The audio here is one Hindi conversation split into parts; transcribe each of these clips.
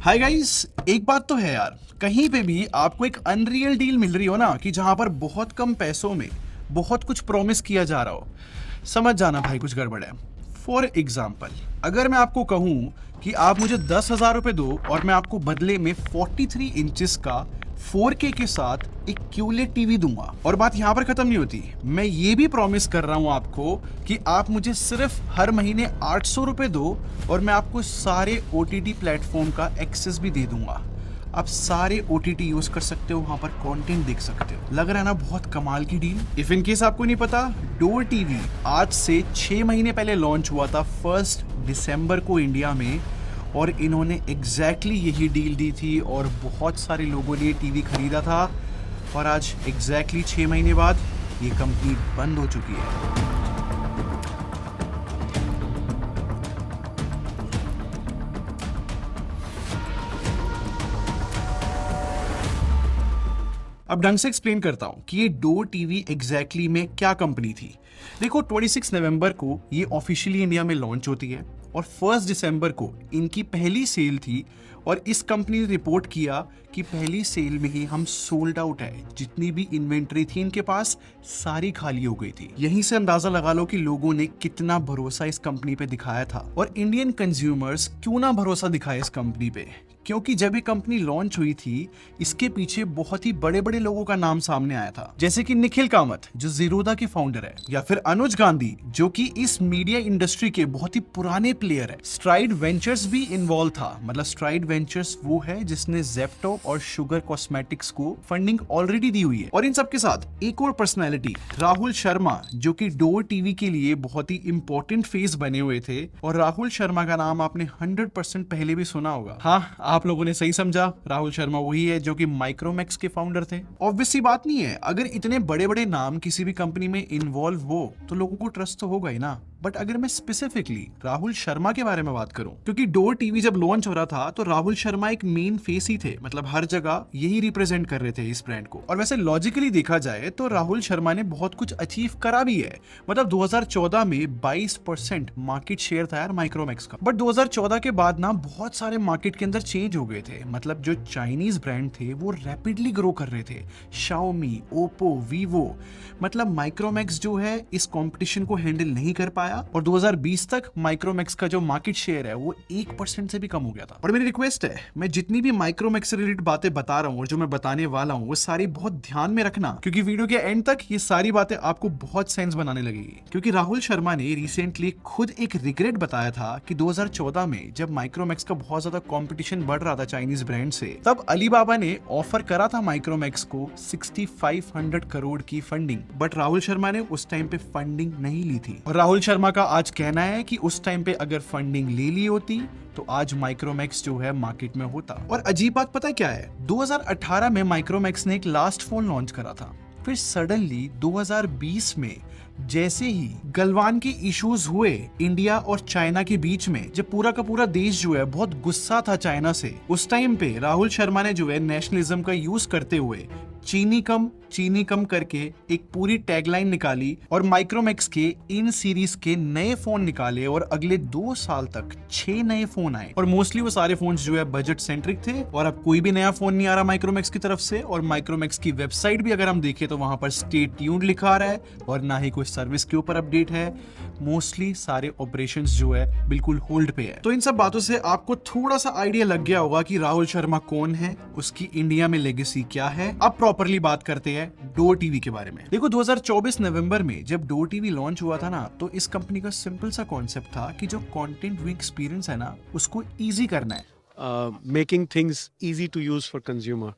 हाय गाइस, एक बात तो है यार, कहीं पे भी आपको एक अनरियल डील मिल रही हो ना कि जहां पर बहुत कम पैसों में बहुत कुछ प्रॉमिस किया जा रहा हो, समझ जाना भाई कुछ गड़बड़ है। फॉर एग्जाम्पल, अगर मैं आपको कहूं कि आप मुझे 10,000 रुपए दो और मैं आपको बदले में 43 इंचेस का 4K के साथ एक QLED टीवी दूंगा, और बात यहां पर खत्म नहीं होती, मैं ये भी प्रॉमिस कर रहा हूं आपको कि आप मुझे सिर्फ हर महीने 800 रुपए दो और मैं आपको सारे OTT प्लेटफॉर्म का एक्सेस भी दे दूंगा। आप सारे OTT यूज कर सकते हो, वहां पर कंटेंट देख सकते हो। लग रहा है ना बहुत कमाल की डील। इफ इन केस आपको नहीं पता, डोर टीवी आज से 6 महीने पहले लॉन्च हुआ था 1 दिसंबर को इंडिया में, और इन्होंने एग्जैक्टली यही डील दी थी और बहुत सारे लोगों ने ये टीवी खरीदा था, और आज एग्जैक्टली 6 महीने बाद ये कंपनी बंद हो चुकी है। अब ढंग से एक्सप्लेन करता हूं कि ये डोर टीवी एग्जैक्टली में क्या कंपनी थी। देखो, 26 नवंबर को ये ऑफिशियली इंडिया में लॉन्च होती है और 1 दिसंबर को इनकी पहली सेल थी, और इस कंपनी ने रिपोर्ट किया कि पहली सेल में ही हम सोल्ड आउट है। जितनी भी इन्वेंट्री थी इनके पास सारी खाली हो गई थी। यहीं से अंदाजा लगा लो कि लोगों ने कितना भरोसा इस कंपनी पे दिखाया था, और इंडियन कंज्यूमर्स क्यों ना भरोसा दिखाए इस कंपनी पे, क्योंकि जब ये कंपनी लॉन्च हुई थी इसके पीछे बहुत ही बड़े बड़े लोगों का नाम सामने आया था, जैसे कि निखिल कामत जो जीरोधा के फाउंडर है, या फिर अनुज गांधी जो कि इस मीडिया इंडस्ट्री के बहुत ही पुराने प्लेयर है। स्ट्राइड वेंचर्स भी इन्वॉल्व था, मतलब स्ट्राइड वेंचर्स वो है जिसने जेप्टो और शुगर कॉस्मेटिक्स को फंडिंग ऑलरेडी दी हुई है। और इन सबके साथ एक और पर्सनैलिटी राहुल शर्मा, जो कि डोर टीवी के लिए बहुत ही इंपॉर्टेंट फेस बने हुए थे, और राहुल शर्मा का नाम आपने 100% पहले भी सुना होगा। हाँ, आप लोगों ने सही समझा, राहुल शर्मा वही है जो कि माइक्रोमैक्स के फाउंडर थे। ऑब्वियस सी बात नहीं है, अगर इतने बड़े बड़े नाम किसी भी कंपनी में इन्वॉल्व हो तो लोगों को ट्रस्ट तो होगा ही ना। बट अगर मैं स्पेसिफिकली राहुल शर्मा के बारे में बात करूं, क्योंकि डोर टीवी जब लॉन्च हो रहा था तो राहुल शर्मा एक मेन फेस ही थे, मतलब हर जगह यही रिप्रेजेंट कर रहे थे इस ब्रांड को। और वैसे लॉजिकली देखा जाए तो राहुल शर्मा ने बहुत कुछ अचीव करा भी है। मतलब 2014 में 22% मार्केट शेयर था यार माइक्रोमैक्स का। बट 2014 के बाद ना बहुत सारे मार्केट के अंदर चेंज हो गए थे। मतलब जो चाइनीज ब्रांड थे वो रैपिडली ग्रो कर रहे थे, शाओमी, ओप्पो, वीवो। मतलब माइक्रोमैक्स जो है इस कंपटीशन को हैंडल नहीं कर पाया, और 2020 तक माइक्रोमैक्स का जो मार्केट शेयर है वो 1% से भी कम हो गया था। और मेरी रिक्वेस्ट है, मैं जितनी भी माइक्रोमैक्स से रिलेटेड बातें बता रहा हूँ और जो मैं बताने वाला हूँ वो सारी बहुत ध्यान में रखना, क्योंकि वीडियो के एंड तक ये सारी बातें आपको बहुत सेंस बनाने लगेगी। क्योंकि राहुल शर्मा ने रिसेंटली खुद एक रिग्रेट बताया था कि 2014 में जब माइक्रोमैक्स का बहुत ज्यादा कंपटीशन बढ़ रहा था चाइनीज ब्रांड से, तब अलीबाबा ने ऑफर करा था माइक्रोमैक्स को 6500 करोड़ की फंडिंग, बट राहुल शर्मा ने उस टाइम पे फंडिंग नहीं ली थी। और राहुल शर्मा का आज कहना है कि उस टाइम पे अगर फंडिंग ले ली होती तो आज माइक्रोमैक्स जो है मार्केट में होता। और अजीब बात पता है क्या है, 2018 में माइक्रोमैक्स ने एक लास्ट फोन लॉन्च करा था, फिर सडनली 2020 में जैसे ही गलवान के इश्यूज हुए इंडिया और चाइना के बीच में, जब पूरा का पूरा देश जो है बहुत गुस्सा था चाइना से, उस टाइम पे राहुल शर्मा ने जो है नेशनलिज्म का यूज करते हुए चीनी कम करके एक पूरी टैगलाइन निकाली, और माइक्रोमैक्स के इन सीरीज के नए फोन निकाले, और अगले 2 साल तक 6 नए फोन आए, और मोस्टली वो सारे फोन जो है बजट सेंट्रिक थे। और अब कोई भी नया फोन नहीं आ रहा माइक्रोमैक्स की तरफ से, और माइक्रोमैक्स की वेबसाइट भी अगर हम देखें तो वहां पर स्टे ट्यून्ड लिखा आ रहा है, और ना ही कोई सर्विस के ऊपर अपडेट है। मोस्टली सारे ऑपरेशंस जो है बिल्कुल होल्ड पे है। तो इन सब बातों से आपको थोड़ा सा आइडिया लग गया होगा कि राहुल शर्मा कौन है, उसकी इंडिया में लेगेसी क्या है। अब प्रॉपरली बात करते हैं डोर टीवी के बारे में। देखो, 2024 नवंबर में जब डोर टीवी लॉन्च हुआ था ना, तो इस कंपनी का सिंपल सा कॉन्सेप्ट था कि जो कंटेंट व्यू एक्सपीरियंस है ना उसको इजी करना है। Making things easy to use for consumer.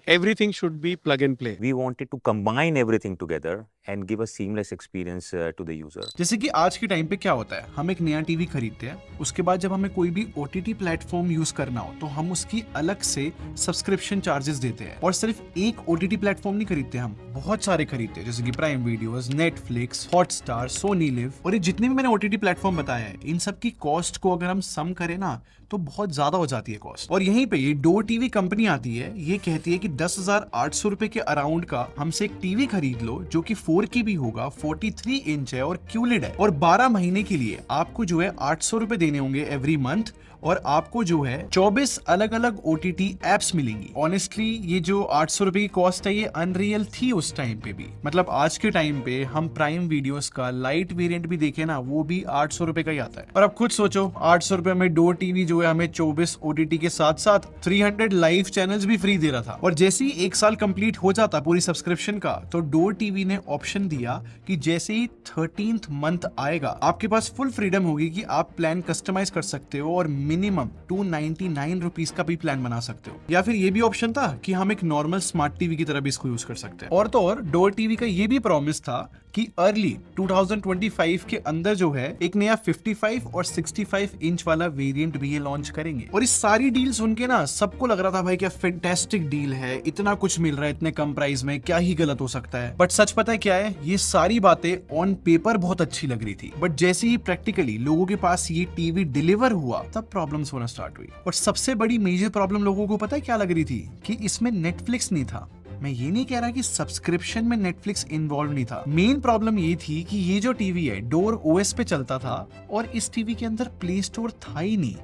Everything should be plug and play. We wanted to combine everything together and give a seamless experience to the user. जैसे कि आज के टाइम पे क्या होता है, हम एक नया टीवी खरीदते हैं, उसके बाद जब हमें कोई भी OTT प्लेटफॉर्म यूज करना हो तो हम उसकी अलग से सब्सक्रिप्शन चार्जेस देते हैं। और सिर्फ एक OTT प्लेटफॉर्म नहीं खरीदते, हम बहुत सारे खरीदते हैं, जैसे कि prime videos, Netflix, Hotstar, Sony LIV, और ये जितने भी मैंने OTT प्लेटफॉर्म बताया है, इन सब की कॉस्ट को अगर हम सम करें ना तो बहुत ज्यादा हो जाती है कॉस्ट। और यहीं पे ये डोर टीवी कंपनी आती है, ये कहती है कि 10,800 रुपए के अराउंड का हमसे एक टीवी खरीद लो जो कि 4K भी होगा, 43 इंच है और QLED है, और 12 महीने के लिए आपको जो है 800 रुपए देने होंगे एवरी मंथ, और आपको जो है 24 अलग अलग OTT एप्स मिलेंगी। ऑनेस्टली ये जो 800 रुपए की कॉस्ट है ये अनरियल थी उस टाइम पे भी। मतलब आज के टाइम पे हम प्राइम वीडियोस का लाइट वेरिएंट भी देखे ना, वो भी 800 रुपए का ही आता है। और अब खुद सोचो 800 रुपए में डोर टीवी जो है हमें 24 OTT के साथ साथ 300 लाइव चैनल्स भी फ्री दे रहा था। और जैसे ही 1 साल कंप्लीट हो जाता पूरी सब्सक्रिप्शन का, तो डोर टीवी ने ऑप्शन दिया कि जैसे ही 13th मंथ आएगा आपके पास फुल फ्रीडम होगी कि आप प्लान कस्टमाइज कर सकते हो और मिनिमम 299 रुपीज का भी प्लान बना सकते हो। या फिर ये भी ऑप्शन था कि हम एक नॉर्मल स्मार्ट टीवी की तरह भी इसको यूज कर सकते हैं। और तो और डोर टीवी का ये भी प्रॉमिस था कि अर्ली 2025 के अंदर जो है एक नया 55 और 65 इंच वाला वेरिएंट भी ये लॉन्च करेंगे। और इस सारी डील सुन के ना सबको लग रहा था भाई क्या फैंटास्टिक डील है, इतना कुछ मिल रहा है इतने कम प्राइस में, क्या ही गलत हो सकता है। बट सच पता है क्या है, ये सारी बातें ऑन पेपर बहुत अच्छी लग रही थी, बट जैसे ही प्रैक्टिकली लोगों के पास ये टीवी डिलीवर हुआ तब प्रॉब्लम्स होना स्टार्ट हुई। और सबसे बड़ी मेजर प्रॉब्लम लोगों को पता है क्या लग रही थी, कि इसमें नेटफ्लिक्स नहीं था। मैं ये नहीं कह रहा कि सब्सक्रिप्शन में नेटफ्लिक्स इन्वॉल्व नहीं था, मेन प्रॉब्लम ये थी कि ये जो टीवी है डोर OS पे चलता था और इस टीवी के अंदर प्ले स्टोर था ही नहीं।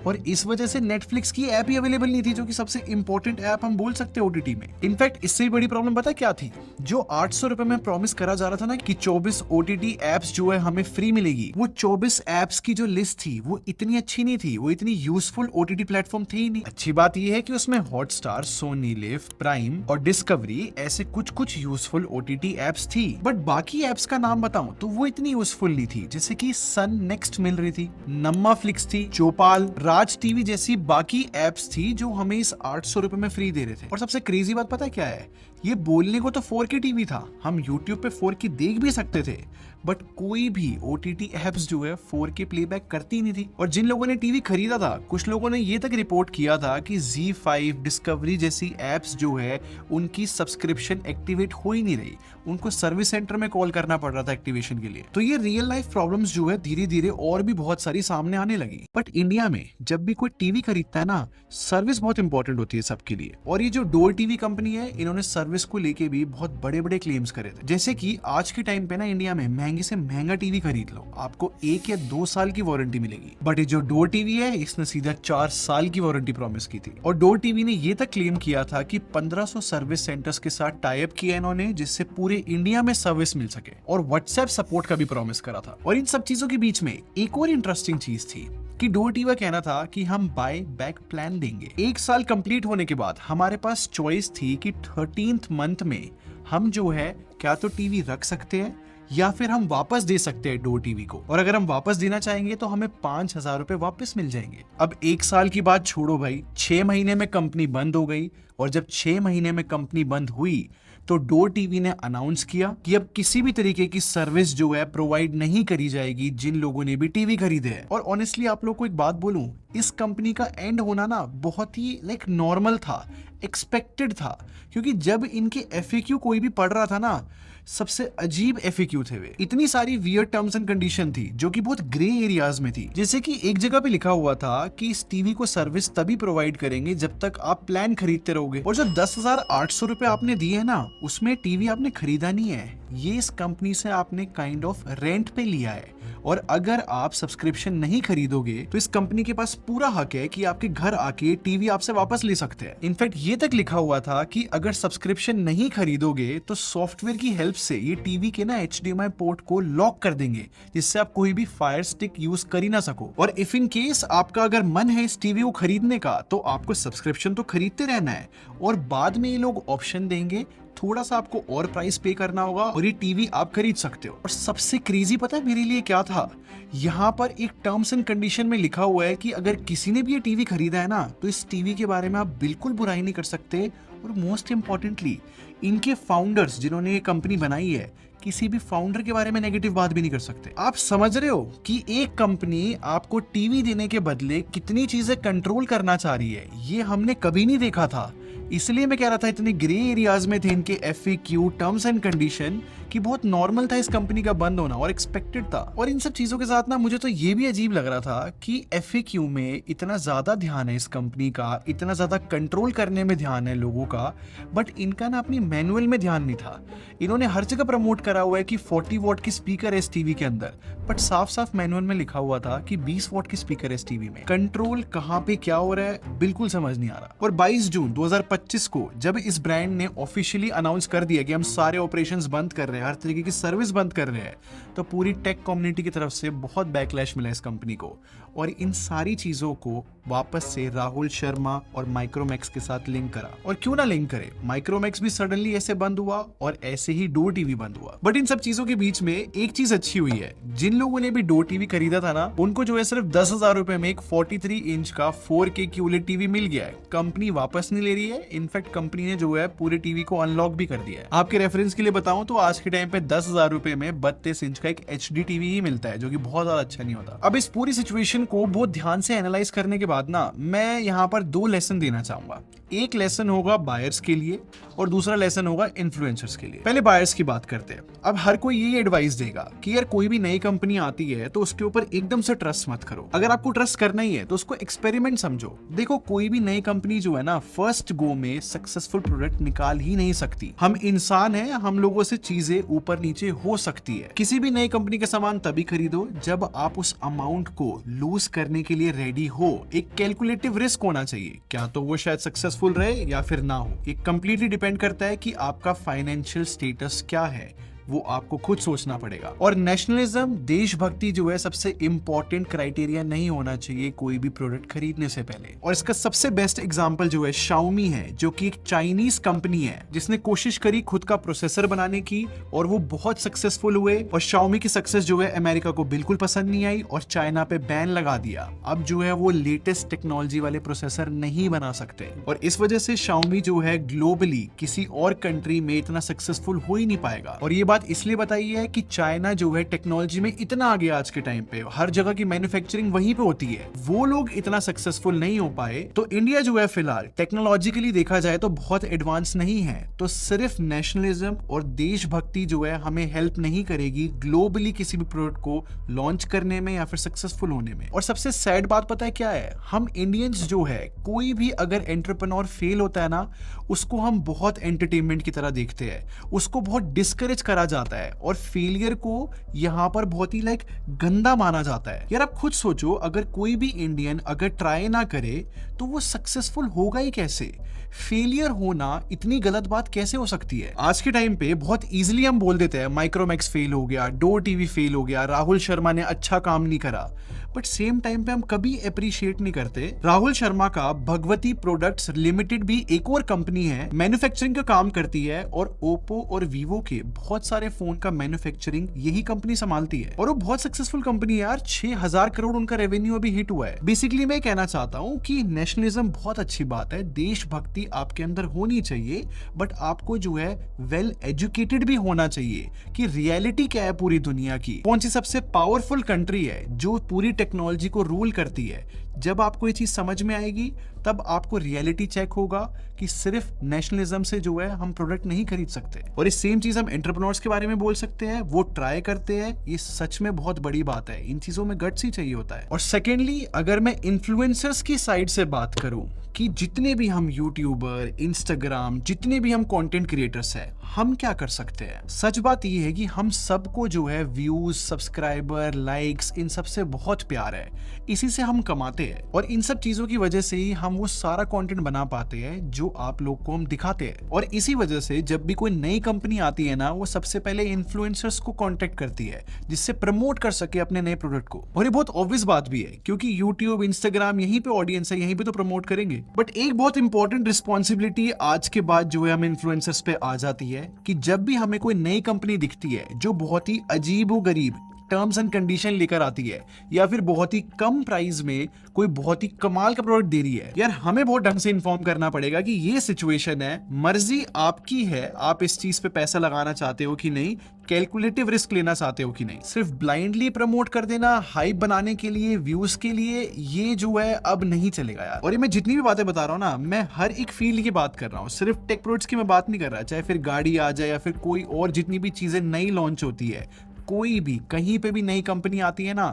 और इस वजह से नेटफ्लिक्स की ऐप ही अवेलेबल नहीं थी, जो कि सबसे इंपॉर्टेंट ऐप हम बोल सकते हैं OTT में। इनफैक्ट इससे भी बड़ी प्रॉब्लम पता है क्या थी, जो 800 रुपए में प्रॉमिस करा जा रहा था ना कि 24 OTT एप्स जो है हमें फ्री मिलेगी, वो 24 एप्स की जो लिस्ट थी वो इतनी अच्छी नहीं थी, वो इतनी यूजफुल OTT प्लेटफॉर्म थे ही नहीं। अच्छी बात ये है कि उसमें हॉटस्टार, सोनी लिव, प्राइम और डिस्कवरी ऐसे कुछ यूजफुल OTT एप्स थी, बट बाकी एप्स का नाम बताऊं तो वो इतनी यूजफुल नहीं थी। जैसे कि सन नेक्स्ट मिल रही थी, नम्मा फ्लिक्स थी, चौपाल, राज टीवी जैसी बाकी एप्स थी जो हमें इस 800 रुपए में फ्री दे रहे थे। और सबसे क्रेजी बात पता है क्या है, ये बोलने को तो 4K टीवी था, हम YouTube पे 4K देख भी सकते थे, बट कोई भी OTT एप्स जो है 4K प्लेबैक करती नहीं थी। और जिन लोगों ने टीवी खरीदा था, कुछ लोगों ने ये तक रिपोर्ट किया था कि ZEE5, डिस्कवरी जैसी एप्स जो है उनकी सब्सक्रिप्शन एक्टिवेट हो ही नहीं रही, उनको सर्विस सेंटर में कॉल करना पड़ रहा था एक्टिवेशन के लिए। तो ये रियल लाइफ प्रॉब्लम्स जो है धीरे धीरे और भी बहुत सारी सामने आने लगी। बट इंडिया में जब भी कोई टीवी खरीदता है ना, सर्विस बहुत इंपॉर्टेंट होती है सबके लिए। और ये जो डोर टीवी कंपनी है, इन्होंने सर्विस को लेके भी बहुत बड़े बड़े क्लेम्स करे थे। जैसे कि आज के टाइम पे ना इंडिया में महंगे से महंगा टीवी खरीद लो, आपको 1 या 2 साल की वारंटी मिलेगी, बट ये जो डोर टीवी है इसने सीधा 4 साल की वारंटी प्रॉमिस की थी। और डोर टीवी ने ये तक क्लेम किया था कि 1500 सर्विस सेंटर्स के साथ टाई अप किया इन्होंने, जिससे पूरे इंडिया में सर्विस मिल सके, और व्हाट्सएप सपोर्ट का भी प्रॉमिस करा था। और इन सब चीजों के बीच में एक और इंटरेस्टिंग चीज थी कि डोर टीवी का कहना था कि हम बाय बैक प्लान देंगे। 1 साल कंप्लीट होने के बाद हमारे पास चॉइस थी कि 13th मंथ में हम जो है क्या तो टीवी रख सकते हैं या फिर हम वापस दे सकते हैं डोर टीवी को। और अगर हम वापस देना चाहेंगे तो हमें 5000 रुपए वापस मिल जाएंगे। अब 1 साल की बात छोड़ो भाई, 6 महीने में कंपनी बंद हो गई। और जब 6 महीने में कंपनी बंद हुई तो डोर टीवी ने अनाउंस किया कि अब किसी भी तरीके की सर्विस जो है प्रोवाइड नहीं करी जाएगी जिन लोगों ने भी टीवी खरीदे हैं। और ऑनेस्टली आप लोग को एक बात बोलूं, इस कंपनी का एंड होना ना बहुत ही नॉर्मल था, एक्सपेक्टेड था। क्योंकि जब इनके FAQ कोई भी पढ़ रहा था ना, सबसे अजीब FAQ थे वे, इतनी सारी वियर्ड टर्म्स एंड कंडीशन थी जो कि बहुत ग्रे एरियाज में थी। जैसे कि एक जगह पे लिखा हुआ था कि इस टीवी को सर्विस तभी प्रोवाइड करेंगे जब तक आप प्लान खरीदते रहोगे, और जो 10,800 रुपए आपने दिए है ना, उसमें टीवी आपने खरीदा नहीं है, ये इस कंपनी से आपने काइंड ऑफ रेंट पे लिया है। और अगर आप सब्सक्रिप्शन नहीं खरीदोगे तो इस कंपनी के पास पूरा हक है कि आपके घर आके टीवी आपसे वापस ले सकते हैं। इनफैक्ट ये तक लिखा हुआ था कि अगर सब्सक्रिप्शन नहीं खरीदोगे तो सॉफ्टवेयर की हेल्प से ये टीवी के ना HDMI पोर्ट को लॉक कर देंगे, जिससे आप कोई भी फायर स्टिक यूज कर ही ना सको। और इफ इन केस आपका अगर मन है इस टीवी को खरीदने का, तो आपको सब्सक्रिप्शन तो खरीदते रहना है, और बाद में ये लोग ऑप्शन देंगे, थोड़ा सा आपको और प्राइस पे करना होगा और ये टीवी आप खरीद सकते हो। और सबसे क्रेजी पता है मेरे लिए क्या था, यहाँ पर एक टर्म्स एंड कंडीशन में लिखा हुआ है कि अगर किसी ने भी ये टीवी खरीदा है ना, तो इस टीवी के बारे में आप बिल्कुल बुराई नहीं कर सकते। और मोस्ट इंपॉर्टेंटली इनके फाउंडर्स जिन्होंने ये कंपनी बनाई है, किसी भी फाउंडर के बारे में नेगेटिव बात भी नहीं कर सकते। आप समझ रहे हो कि एक कंपनी आपको टीवी देने के बदले कितनी चीजें कंट्रोल करना चाह रही है, ये हमने कभी नहीं देखा था। इसलिए मैं कह रहा था इतने ग्रे एरियाज में थे इनके FAQ, टर्म्स एंड कंडीशन, कि बहुत नॉर्मल था इस कंपनी का बंद होना और एक्सपेक्टेड था। और इन सब चीजों के साथ ना मुझे तो ये भी अजीब लग रहा था कि FAQ में इतना ज्यादा ध्यान है इस कंपनी का, इतना ज्यादा कंट्रोल करने में ध्यान है लोगों का, बट इनका ना अपनी मैनुअल में ध्यान नहीं था। इन्होंने हर जगह प्रमोट करा हुआ है कि 40 वॉट की स्पीकर है इस टीवी के अंदर, बट साफ साफ मैनुअल में लिखा हुआ था कि 20 वॉट की स्पीकर है इस टीवी में। कंट्रोल कहाँ पे क्या हो रहा है बिल्कुल समझ नहीं आ रहा। और 22 जून 2025 को जब इस ब्रांड ने ऑफिशियली अनाउंस कर दिया कि हम सारे ऑपरेशंस बंद कर रहे हैं, हर तरीके की सर्विस बंद कर रहे हैं, तो पूरी टेक कम्युनिटी की तरफ से बहुत बैकलैश मिला इस कंपनी को। और इन सारी चीजों को वापस से राहुल शर्मा और माइक्रोमैक्स के साथ लिंक करा। और क्यों ना लिंक करे, माइक्रोमैक्स भी सडनली ऐसे बंद हुआ और ऐसे ही डो टीवी बंद हुआ। बट इन सब चीजों के बीच में एक चीज अच्छी हुई है, जिन लोगों ने भी डो टीवी खरीदा था ना, उनको जो है सिर्फ 10,000 रुपए में एक 43 इंच का 4K QLED टीवी मिल गया है। कंपनी वापस नहीं ले रही है, इनफैक्ट कंपनी ने जो है पूरे टीवी को अनलॉक भी कर दिया है। आपके रेफरेंस के लिए बताऊं तो आज के टाइम पे 10,000 रुपए में 32 इंच का एक HD टीवी ही मिलता है, जो कि बहुत ज्यादा अच्छा नहीं होता। अब इस पूरी सिचुएशन को बहुत ध्यान से एनालाइज करने के बाद ना मैं यहाँ पर 2 लेसन देना चाहूंगा। एक लेसन होगा बायर्स के लिए और दूसरा लेसन होगा इन्फ्लुएंसर्स के लिए। पहले बायर्स की बात करते हैं। अब हर कोई ये एडवाइस देगा कि यार कोई भी नई कंपनी आती है तो उसके ऊपर एकदम से ट्रस्ट मत करो। अगर आपको ट्रस्ट करना ही है तो उसको एक्सपेरिमेंट समझो। देखो कोई भी नई कंपनी जो है ना, फर्स्ट गो में सक्सेसफुल प्रोडक्ट निकाल ही नहीं सकती। हम इंसान हैं, हम लोगों से चीजें ऊपर नीचे हो सकती है। किसी भी नई कंपनी का सामान तभी खरीदो जब आप उस अमाउंट को लूज करने के लिए रेडी हो। एक कैलकुलेटिव रिस्क होना चाहिए, क्या तो वो शायद सक्सेसफुल रहे या फिर ना हो। ये कंप्लीटली डिपेंड करता है कि आपका फाइनेंशियल स्टेटस क्या है, वो आपको खुद सोचना पड़ेगा। और नेशनलिज्म, देशभक्ति जो है सबसे इंपॉर्टेंट क्राइटेरिया नहीं होना चाहिए कोई भी प्रोडक्ट खरीदने से पहले। और इसका सबसे बेस्ट एग्जांपल जो है Xiaomi है, जो कि एक चाइनीज कंपनी है जिसने कोशिश करी खुद का प्रोसेसर बनाने की और वो बहुत सक्सेसफुल हुए। और Xiaomi की सक्सेस जो है अमेरिका को बिल्कुल पसंद नहीं आई और चाइना पे बैन लगा दिया। अब जो है वो लेटेस्ट टेक्नोलॉजी वाले प्रोसेसर नहीं बना सकते और इस वजह से Xiaomi जो है ग्लोबली किसी और कंट्री में इतना सक्सेसफुल हो ही नहीं पाएगा। और ये बात इसलिए बताई है कि चाइना जो है टेक्नोलॉजी में इतना आगे आज के टाइम पे, हर जगह की मैन्युफैक्चरिंग वहीं पे होती है, वो लोग इतना सक्सेसफुल नहीं हो पाए। तो इंडिया जो है फिलहाल टेक्नोलॉजिकली देखा जाए तो बहुत एडवांस नहीं है। तो सिर्फ नेशनलिज्म और देशभक्ति जो है हमें हेल्प नहीं करेगी ग्लोबली किसी भी प्रोडक्ट को लॉन्च करने में या फिर सक्सेसफुल होने में। और सबसे सैड बात पता है क्या है, हम इंडियंस जो है कोई भी अगर एंटरप्रेन्योर फेल होता है ना, उसको हम बहुत एंटरटेनमेंट की तरह देखते हैं, उसको बहुत डिस्करेज करा जाता है और फेलियर को यहाँ पर बहुत ही गंदा माना जाता है। यार आप खुद सोचो, अगर कोई भी इंडियन अगर ट्राई ना करे तो वो सक्सेसफुल होगा ही कैसे? फेलियर होना इतनी गलत बात कैसे हो सकती है? आज के टाइम पे बहुत इजीली हम बोल देते हैं माइक्रोमैक्स फेल हो गया, डो टीवी फेल हो गया, राहुल शर्मा ने अच्छा काम नहीं करा, बट सेम टाइम पे हम कभी अप्रिशिएट नहीं करते राहुल शर्मा का भगवती प्रोडक्ट्स लिमिटेड भी एक और कंपनी है, मैन्युफैक्चरिंग का काम करती है और ओप्पो और वीवो के बहुत सारे फोन का मैन्युफैक्चरिंग यही कंपनी संभालती है और वो बहुत सक्सेसफुल कंपनी है यार। 6,000 करोड़ उनका रेवेन्यू अभी हिट हुआ है। बेसिकली मैं कहना चाहता हूँ कि नेशनलिज्म बहुत अच्छी बात है, देशभक्ति आपके अंदर होनी चाहिए, बट आपको जो है वेल एजुकेटेड भी होना चाहिए कि रियलिटी क्या है पूरी दुनिया की, कौन सी सबसे पावरफुल कंट्री है जो पूरी टेक्नोलॉजी को रूल करती है। जब आपको ये चीज समझ में आएगी तब आपको रियलिटी चेक होगा कि सिर्फ नेशनलिज्म से जो है हम प्रोडक्ट नहीं खरीद सकते। और इस सेम चीज हम एंटरप्रेन्योर्स के बारे में बोल सकते हैं, वो ट्राई करते हैं, ये सच में बहुत बड़ी बात है। इन चीजों में गट्स ही चाहिए होता है। और सेकेंडली अगर मैं इन्फ्लुएंसर्स की साइड से बात करूं कि जितने भी हम यूट्यूबर, इंस्टाग्राम, जितने भी हम कंटेंट क्रिएटर्स हैं, हम क्या कर सकते हैं? सच बात यह है कि हम सबको जो है व्यूज, सब्सक्राइबर, लाइक्स, इन सब से बहुत प्यार है, इसी से हम कमाते हैं और इन सब चीजों की वजह से ही हम वो सारा कंटेंट बना पाते हैं जो आप लोग को हम दिखाते हैं। और इसी वजह से जब भी कोई नई कंपनी आती है ना, वो सबसे पहले इन्फ्लुएंसर्स को कांटेक्ट करती है जिससे प्रमोट कर सके अपने नए प्रोडक्ट को। और ये बहुत ऑब्वियस बात भी है क्योंकि यूट्यूब, इंस्टाग्राम, यहीं पे ऑडियंस है, यहीं पे तो प्रमोट करेंगे। बट एक बहुत इंपॉर्टेंट रिस्पॉन्सिबिलिटी आज के बाद जो है हमें इन्फ्लुएंसर्स पे आ जाती है कि जब भी हमें कोई नई कंपनी दिखती है जो बहुत ही अजीबोगरीब टर्म्स एंड कंडीशन लेकर आती है या फिर बहुत ही कम प्राइस में कोई बहुत ही कमाल का प्रोडक्ट दे रही है, यार हमें बहुत ढंग से इन्फॉर्म करना पड़ेगा कि ये सिचुएशन है, मर्जी आपकी है, आप इस चीज पे पैसा लगाना चाहते हो कि नहीं, कैलकुलेटिव रिस्क लेना चाहते हो कि नहीं। सिर्फ ब्लाइंडली प्रमोट कर देना हाइप बनाने के लिए, व्यूज के लिए, ये जो है अब नहीं चलेगा यार। और ये मैं जितनी भी बातें बता रहा हूँ ना, मैं हर एक फील्ड की बात कर रहा हूँ, सिर्फ टेक प्रोडक्ट्स की मैं बात नहीं कर रहा। चाहे फिर गाड़ी आ जाए या फिर कोई और जितनी भी चीजें नई लॉन्च होती है, कोई भी कहीं पे भी नई कंपनी आती है ना,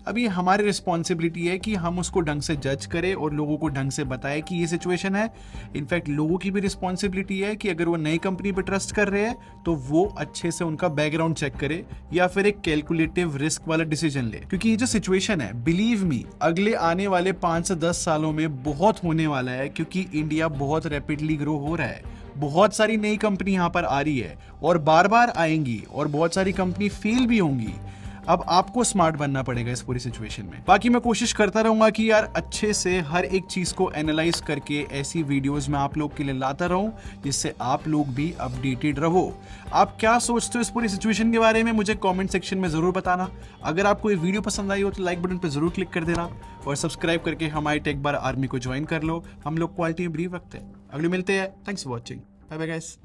अब ये हमारी रिस्पॉन्सिबिलिटी है कि हम उसको ढंग से जज करें और लोगों को ढंग से बताएं कि ये सिचुएशन है। इनफैक्ट लोगों की भी रिस्पॉन्सिबिलिटी है कि अगर वो नई कंपनी पे ट्रस्ट कर रहे हैं तो वो अच्छे से उनका बैकग्राउंड चेक करे या फिर एक कैलकुलेटिव रिस्क वाला डिसीजन ले, क्योंकि ये जो सिचुएशन है, बिलीव मी, अगले आने वाले 5 से 10 सालों में बहुत होने वाला है, क्योंकि इंडिया बहुत रैपिडली ग्रो हो रहा है। बहुत सारी नई कंपनी यहाँ पर आ रही है और बार बार आएंगी और बहुत सारी कंपनी फेल भी होंगी। अब आपको स्मार्ट बनना पड़ेगा इस पूरी सिचुएशन में। बाकी मैं कोशिश करता रहूंगा कि यार अच्छे से हर एक चीज को एनालाइज करके ऐसी वीडियोस में आप लोग के लिए लाता रहूं जिससे आप लोग भी अपडेटेड रहो। आप क्या सोचते हो इस पूरी सिचुएशन के बारे में, मुझे कमेंट सेक्शन में जरूर बताना। अगर आपको ये वीडियो पसंद आई हो तो लाइक बटन पर जरूर क्लिक कर देना और सब्सक्राइब करके हमारी टेक बार आर्मी को ज्वाइन कर लो। हम लोग क्वालिटी में बिलीव रखते हैं। अगले मिलते हैं। Thanks for watching. Bye bye guys.